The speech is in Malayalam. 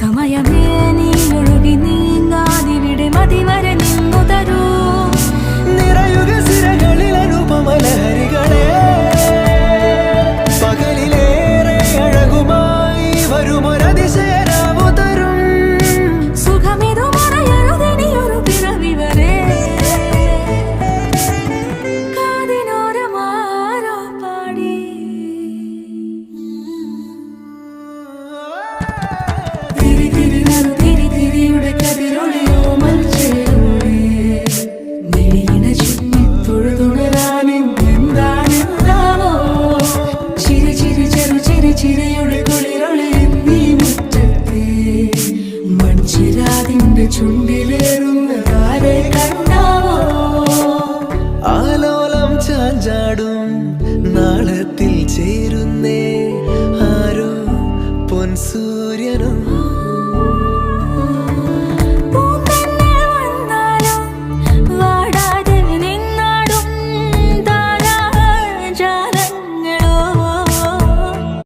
സമയമേ നീ ഒഴുകി നീങ്ങാതിവിടെ മതിവരെ നിന്നു തരൂ. നിറയുക സിരകളിൽ അനുപമലഹരികളെ, പകലിലേറെ അഴകുമായി വരുമൊരതിശയരാവു തരും. സുഖമിതു മറയരുതിനിയൊരു പിറവി വരെ. കാതിനോരമാരോ പാടി തിരി തിരി നറു തിരി തിരിയുടെ കതിരൊളിയോ മൽച്ചേരുളേ. മിഴിയിണ ചുറ്റി തൊഴുതുണരാനെന്താണെന്താവോ. ചിരി ചിരി ചെറു ചിരി ചിരിയുടെ കുളിരൊളി നീ മുറ്റത്തെ മൺചിരാതിന്റെ ചുണ്ടിലേറുന്നതാരെ കണ്ടാവോ. ആലോലം ചാഞ്ചാടും നാളത്തിൽ ചേരുന്നേ ആരോ പൊൻസൂര്യനും.